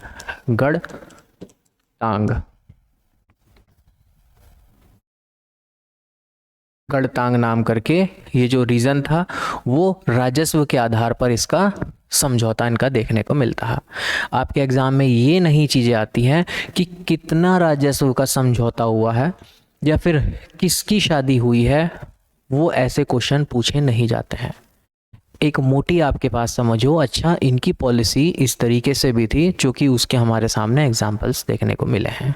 गढ़तांग। गढ़तांग नाम करके ये जो रीजन था, वो राजस्व के आधार पर इसका समझौता इनका देखने को मिलता है। आपके एग्जाम में ये नहीं चीज़ें आती हैं कि कितना राजस्व का समझौता हुआ है या फिर किसकी शादी हुई है, वो ऐसे क्वेश्चन पूछे नहीं जाते हैं। एक मोटी आपके पास समझो, अच्छा इनकी पॉलिसी इस तरीके से भी थी, जो कि उसके हमारे सामने एग्जाम्पल्स देखने को मिले हैं।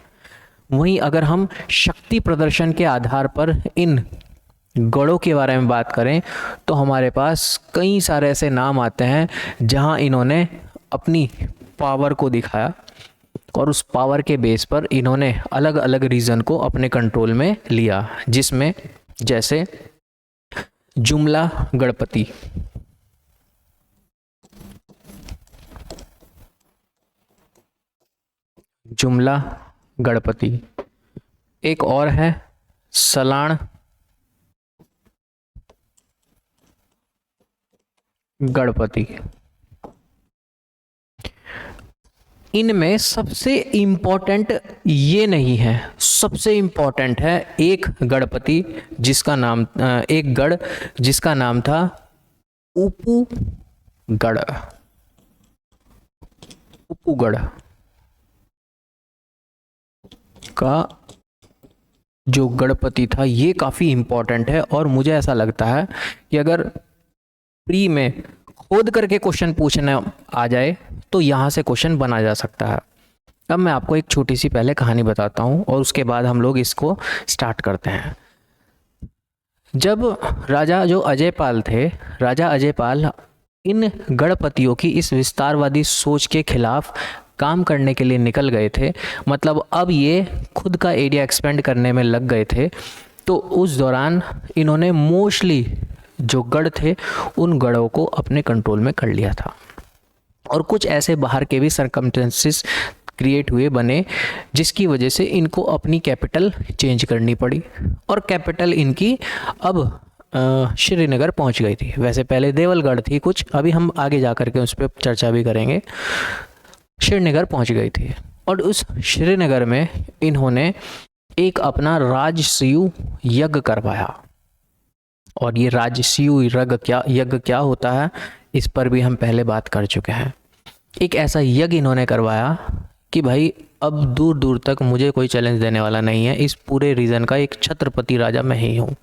वहीं अगर हम शक्ति प्रदर्शन के आधार पर इन गढ़ों के बारे में बात करें तो हमारे पास कई सारे ऐसे नाम आते हैं जहां इन्होंने अपनी पावर को दिखाया और उस पावर के बेस पर इन्होंने अलग अलग रीजन को अपने कंट्रोल में लिया, जिसमें जैसे जुमला गढ़पति, जुमला गढ़पति, एक और है सलाण गढ़पति। इनमें सबसे इम्पोर्टेंट ये नहीं है, सबसे इम्पोर्टेंट है एक गढ़पति जिसका नाम, एक गढ़ जिसका नाम था उपूगढ़। उपूगढ़ का जो गढ़पति था ये काफ़ी इम्पोर्टेंट है, और मुझे ऐसा लगता है कि अगर प्री में खोद करके क्वेश्चन पूछना आ जाए तो यहाँ से क्वेश्चन बना जा सकता है। अब मैं आपको एक छोटी सी पहले कहानी बताता हूँ और उसके बाद हम लोग इसको स्टार्ट करते हैं। जब राजा जो अजयपाल थे, राजा अजयपाल इन गणपतियों की इस विस्तारवादी सोच के खिलाफ काम करने के लिए निकल गए थे, मतलब अब ये खुद का एरिया एक्सपेंड करने में लग गए थे। तो उस दौरान इन्होंने मोस्टली जो गढ़ थे उन गढ़ों को अपने कंट्रोल में कर लिया था, और कुछ ऐसे बाहर के भी सरकमस्टेंसेस क्रिएट हुए बने जिसकी वजह से इनको अपनी कैपिटल चेंज करनी पड़ी, और कैपिटल इनकी अब श्रीनगर पहुंच गई थी। वैसे पहले देवलगढ़ थी कुछ, अभी हम आगे जा कर के उस पर चर्चा भी करेंगे। श्रीनगर पहुंच गई थी और उस श्रीनगर में इन्होंने एक अपना राजसूय यज्ञ करवाया। और ये राजसूय यज्ञ क्या होता है इस पर भी हम पहले बात कर चुके हैं। एक ऐसा यज्ञ इन्होंने करवाया कि भाई अब दूर दूर तक मुझे कोई चैलेंज देने वाला नहीं है, इस पूरे रीजन का एक छत्रपति राजा मैं ही हूँ।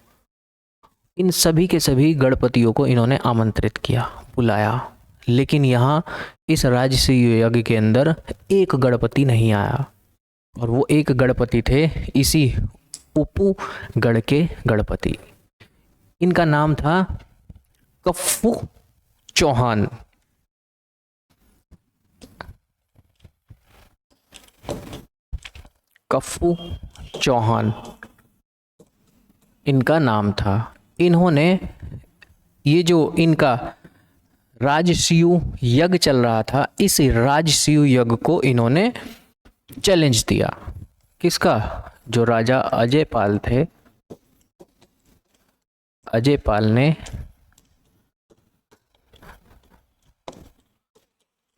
इन सभी के सभी गणपतियों को इन्होंने आमंत्रित किया, बुलाया, लेकिन यहाँ इस राजसूय यज्ञ के अंदर एक गणपति नहीं आया, और वो एक गणपति थे इसी उपू गढ़ के गणपति। इनका नाम था कफ्फू चौहान। कफ्फू चौहान इनका नाम था। इन्होंने ये जो इनका राजसूय यज्ञ चल रहा था, इस राजसूय यज्ञ को इन्होंने चैलेंज दिया। किसका? जो राजा अजयपाल थे, अजयपाल ने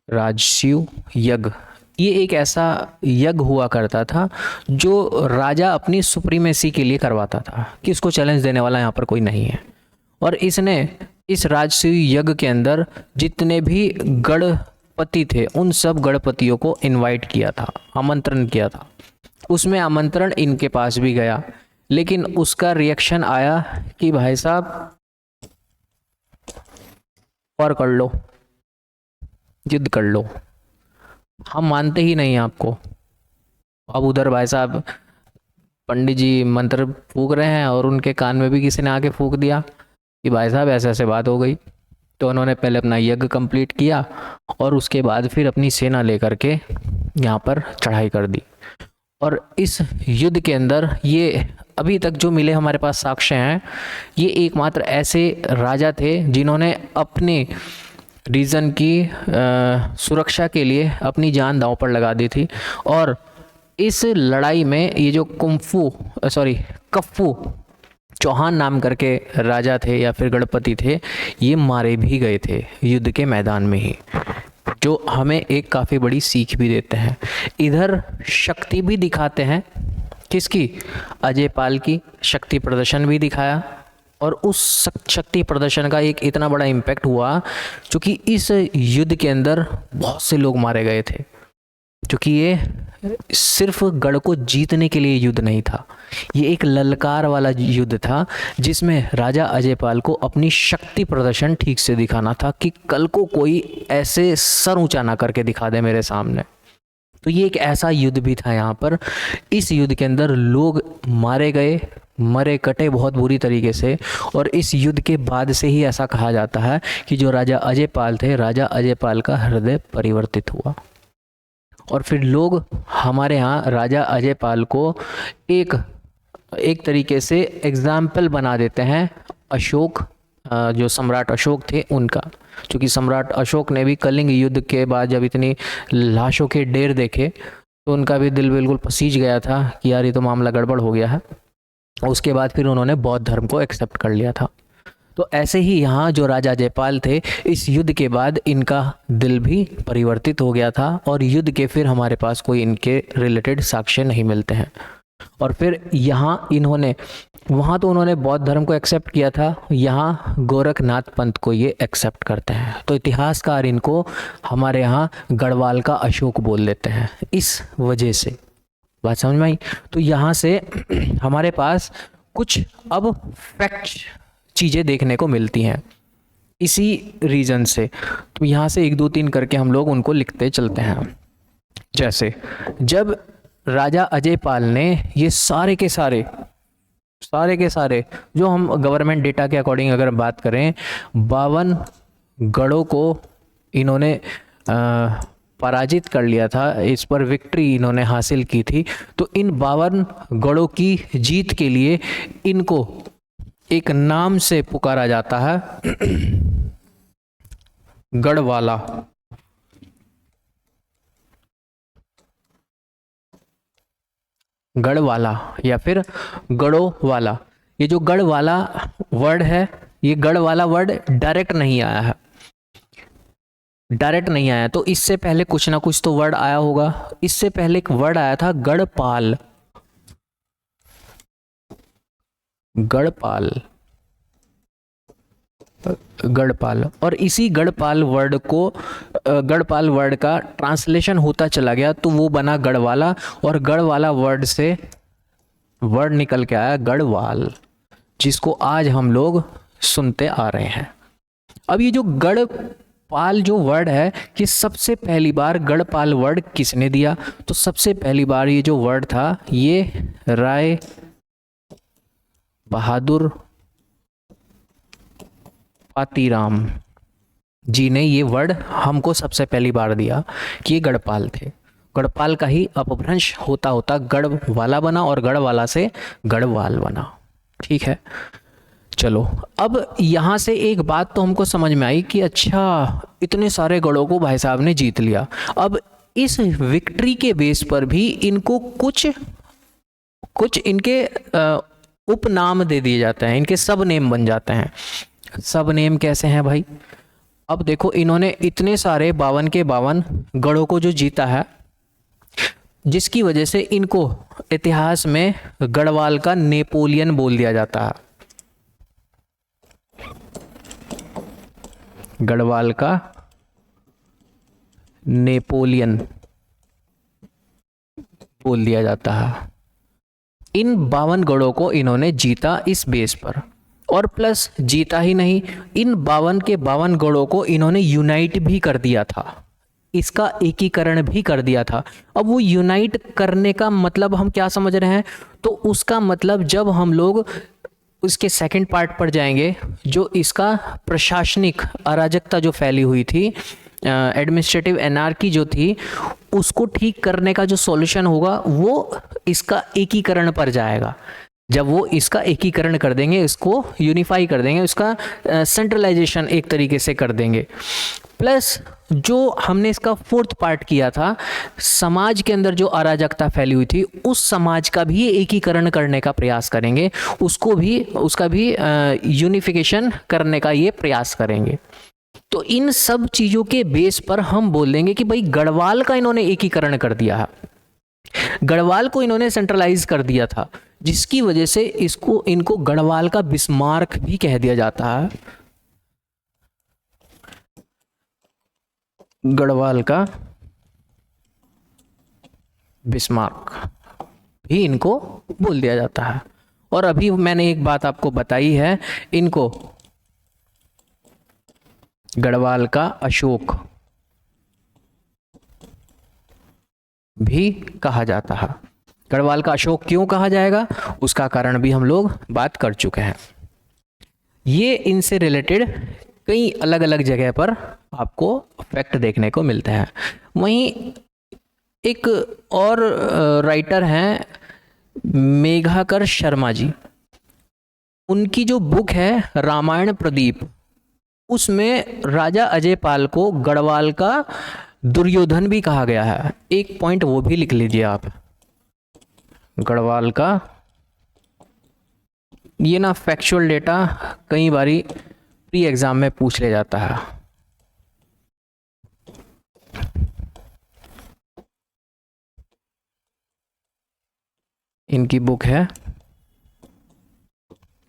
राजसूय यज्ञ, ये एक ऐसा यज्ञ हुआ करता था जो राजा अपनी सुप्रीमेसी के लिए करवाता था कि उसको चैलेंज देने वाला यहाँ पर कोई नहीं है। और इसने इस राजसूय यज्ञ के अंदर जितने भी गणपति थे उन सब गणपतियों को इनवाइट किया था, आमंत्रण किया था। उसमें आमंत्रण इनके पास भी गया, लेकिन उसका रिएक्शन आया कि भाई साहब और कर लो, जिद कर लो, हम मानते ही नहीं आपको। अब उधर भाई साहब पंडित जी मंत्र फूंक रहे हैं और उनके कान में भी किसी ने आके फूंक दिया कि भाई साहब ऐसे ऐसे बात हो गई। तो उन्होंने पहले अपना यज्ञ कंप्लीट किया और उसके बाद फिर अपनी सेना लेकर के यहाँ पर चढ़ाई कर दी। और इस युद्ध के अंदर ये अभी तक जो मिले हमारे पास साक्ष्य हैं, ये एकमात्र ऐसे राजा थे जिन्होंने अपने रीजन की सुरक्षा के लिए अपनी जान दांव पर लगा दी थी। और इस लड़ाई में ये जो कफ्फू चौहान नाम करके राजा थे या फिर गणपति थे, ये मारे भी गए थे युद्ध के मैदान में ही, जो हमें एक काफ़ी बड़ी सीख भी देते हैं। इधर शक्ति भी दिखाते हैं, किसकी? अजयपाल की शक्ति प्रदर्शन भी दिखाया, और उस शक्ति प्रदर्शन का एक इतना बड़ा इम्पैक्ट हुआ क्योंकि इस युद्ध के अंदर बहुत से लोग मारे गए थे। क्योंकि ये सिर्फ गढ़ को जीतने के लिए युद्ध नहीं था, ये एक ललकार वाला युद्ध था जिसमें राजा अजयपाल को अपनी शक्ति प्रदर्शन ठीक से दिखाना था कि कल को कोई ऐसे सर ऊंचा ना करके दिखा दे मेरे सामने। तो ये एक ऐसा युद्ध भी था यहाँ पर। इस युद्ध के अंदर लोग मारे गए, मरे कटे बहुत बुरी तरीके से। और इस युद्ध के बाद से ही ऐसा कहा जाता है कि जो राजा अजयपाल थे, राजा अजयपाल का हृदय परिवर्तित हुआ। और फिर लोग हमारे यहाँ राजा अजयपाल को एक तरीके से एग्जाम्पल बना देते हैं अशोक, जो सम्राट अशोक थे उनका। क्योंकि सम्राट अशोक ने भी कलिंग युद्ध के बाद जब इतनी लाशों के ढेर देखे तो उनका भी दिल बिल्कुल पसीज गया था कि यार ये तो मामला गड़बड़ हो गया है। उसके बाद फिर उन्होंने बौद्ध धर्म को एक्सेप्ट कर लिया था। तो ऐसे ही यहाँ जो राजा जयपाल थे, इस युद्ध के बाद इनका दिल भी परिवर्तित हो गया था और युद्ध के फिर हमारे पास कोई इनके रिलेटेड साक्ष्य नहीं मिलते हैं। और फिर यहाँ इन्होंने, वहाँ तो उन्होंने बौद्ध धर्म को एक्सेप्ट किया था, यहाँ गोरखनाथ पंथ को ये एक्सेप्ट करते हैं। तो इतिहासकार इनको हमारे यहाँ गढ़वाल का अशोक बोल देते हैं इस वजह से। बात समझ में आई? तो यहाँ से हमारे पास कुछ अब फैक्ट चीज़ें देखने को मिलती हैं इसी रीजन से। तो यहाँ से 1 2 3 करके हम लोग उनको लिखते चलते हैं। जैसे जब राजा अजय पाल ने ये सारे के सारे जो हम गवर्नमेंट डेटा के अकॉर्डिंग अगर बात करें 52 गढ़ों को इन्होंने पराजित कर लिया था, इस पर विक्ट्री इन्होंने हासिल की थी। तो इन 52 गढ़ों की जीत के लिए इनको एक नाम से पुकारा जाता है, गढ़वाला। गढ़वाला या फिर गढ़ों वाला। ये जो गढ़वाला वर्ड है, ये गढ़वाला वर्ड डायरेक्ट नहीं आया है, डायरेक्ट नहीं आया, तो इससे पहले कुछ ना कुछ तो वर्ड आया होगा। इससे पहले एक वर्ड आया था गढ़पाल, गढ़पाल, गढ़पाल। और इसी गढ़पाल वर्ड को, गढ़पाल वर्ड का ट्रांसलेशन होता चला गया तो वो बना गढ़वाला, और गढ़वाला वर्ड से वर्ड निकल के आया गढ़वाल, जिसको आज हम लोग सुनते आ रहे हैं। अब ये जो गढ़पाल जो वर्ड है, ये सबसे पहली बार गढ़पाल वर्ड किसने दिया? तो सबसे पहली बार ये जो वर्ड था, ये राय बहादुर पातीराम जी ने ये वर्ड हमको सबसे पहली बार दिया कि ये गढ़पाल थे। गढ़पाल का ही अपभ्रंश होता होता गढ़वाला बना, और गढ़वाला से गढ़वाल बना। ठीक है, चलो अब यहाँ से एक बात तो हमको समझ में आई कि अच्छा, इतने सारे गढ़ों को भाई साहब ने जीत लिया। अब इस विक्ट्री के बेस पर भी इनको कुछ इनके उपनाम दे दिए जाते हैं, इनके सब नेम बन जाते हैं। सब नेम कैसे हैं भाई? अब देखो, इन्होंने इतने सारे 52 के 52 गढ़ों को जो जीता है, जिसकी वजह से इनको इतिहास में गढ़वाल का नेपोलियन बोल दिया जाता है। गढ़वाल का नेपोलियन बोल दिया जाता है। इन 52 गढ़ों को इन्होंने जीता इस बेस पर, और प्लस जीता ही नहीं, इन 52 के 52 गढ़ों को इन्होंने यूनाइट भी कर दिया था, इसका एकीकरण भी कर दिया था। अब वो यूनाइट करने का मतलब हम क्या समझ रहे हैं? तो उसका मतलब जब हम लोग उसके सेकंड पार्ट पर जाएंगे, जो इसका प्रशासनिक अराजकता जो फैली हुई थी, एडमिनिस्ट्रेटिव एनार्की जो थी, उसको ठीक करने का जो सॉल्यूशन होगा वो इसका एकीकरण पर जाएगा। जब वो इसका एकीकरण कर देंगे, इसको यूनिफाई कर देंगे, उसका सेंट्रलाइजेशन एक तरीके से कर देंगे। प्लस जो हमने इसका फोर्थ पार्ट किया था, समाज के अंदर जो अराजकता फैली हुई थी, उस समाज का भी एकीकरण करने का प्रयास करेंगे, उसका भी यूनिफिकेशन करने का ये प्रयास करेंगे। तो इन सब चीज़ों के बेस पर हम बोल देंगे कि भाई गढ़वाल का इन्होंने एकीकरण कर दिया है, गढ़वाल को इन्होंने सेंट्रलाइज कर दिया था, जिसकी वजह से इनको गढ़वाल का बिस्मार्क भी कह दिया जाता है। गढ़वाल का बिस्मार्क भी इनको बोल दिया जाता है। और अभी मैंने एक बात आपको बताई है, इनको गढ़वाल का अशोक भी कहा जाता है। गढ़वाल का अशोक क्यों कहा जाएगा, उसका कारण भी हम लोग बात कर चुके हैं। ये इनसे रिलेटेड कई अलग अलग जगह पर आपको फैक्ट देखने को मिलते हैं। वहीं एक और राइटर हैं मेघाकर शर्मा जी, उनकी जो बुक है रामायण प्रदीप, उसमें राजा अजय पाल को गढ़वाल का दुर्योधन भी कहा गया है। एक पॉइंट वो भी लिख लीजिए आप, गढ़वाल का। ये ना फैक्चुअल डेटा कई बारी प्री एग्जाम में पूछ ले जाता है। इनकी बुक है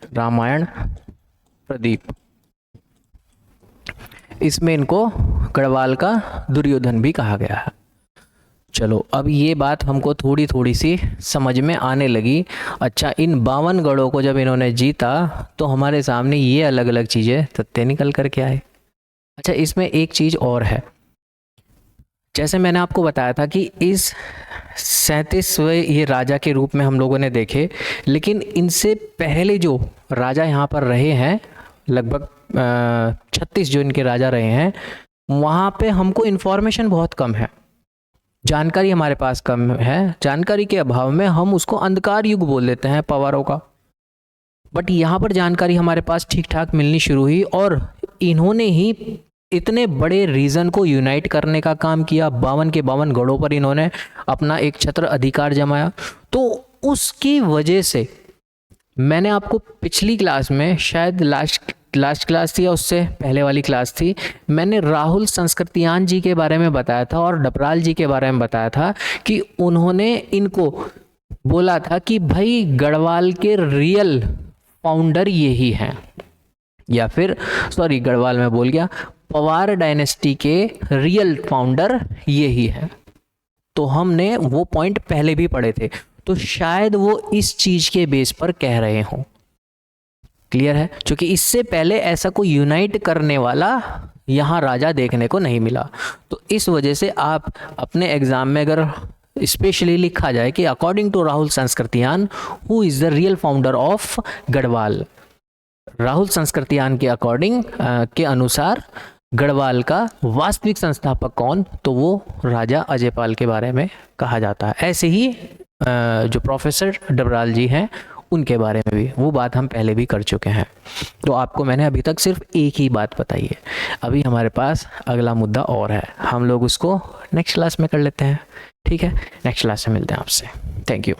रामायण प्रदीप, इसमें इनको गढ़वाल का दुर्योधन भी कहा गया है। चलो अब ये बात हमको थोड़ी थोड़ी सी समझ में आने लगी। अच्छा, इन 52 गढ़ों को जब इन्होंने जीता तो हमारे सामने ये अलग अलग चीज़ें तथ्य निकल कर के आए। अच्छा, इसमें एक चीज़ और है, जैसे मैंने आपको बताया था कि इस 37वें ये राजा के रूप में हम लोगों ने देखे, लेकिन इनसे पहले जो राजा यहाँ पर रहे हैं, लगभग 36 जो इनके राजा रहे हैं, वहाँ पे हमको इन्फॉर्मेशन बहुत कम है, जानकारी हमारे पास कम है। जानकारी के अभाव में हम उसको अंधकार युग बोल देते हैं पवारों का। बट यहाँ पर जानकारी हमारे पास ठीक ठाक मिलनी शुरू हुई और इन्होंने ही इतने बड़े रीजन को यूनाइट करने का काम किया। 52 के 52 गढ़ों पर इन्होंने अपना एक छत्र अधिकार जमाया। तो उसकी वजह से मैंने आपको पिछली क्लास में, शायद लास्ट क्लास थी या उससे पहले वाली क्लास थी, मैंने राहुल संस्कृतियान जी के बारे में बताया था और डबराल जी के बारे में बताया था कि उन्होंने इनको बोला था कि भाई गढ़वाल के रियल फाउंडर यही हैं, या फिर सॉरी गढ़वाल में बोल गया, पवार डायनेस्टी के रियल फाउंडर यही है। तो हमने वो पॉइंट पहले भी पढ़े थे, तो शायद वो इस चीज के बेस पर कह रहे हों। क्लियर है? क्योंकि इससे पहले ऐसा कोई यूनाइट करने वाला यहाँ राजा देखने को नहीं मिला। तो इस वजह से आप अपने एग्जाम में अगर स्पेशली लिखा जाए कि according to Rahul Sankrityayan who is the real founder of Garhwal, Rahul Sankrityayan के अकॉर्डिंग के अनुसार गढ़वाल का वास्तविक संस्थापक कौन, तो वो राजा अजयपाल के बारे में कहा जाता है। ऐसे ही जो प्रोफेसर डबराल जी हैं उनके बारे में भी वो बात हम पहले भी कर चुके हैं। तो आपको मैंने अभी तक सिर्फ एक ही बात बताई है। अभी हमारे पास अगला मुद्दा और है, हम लोग उसको नेक्स्ट क्लास में कर लेते हैं। ठीक है, नेक्स्ट क्लास में मिलते हैं आपसे। Thank you.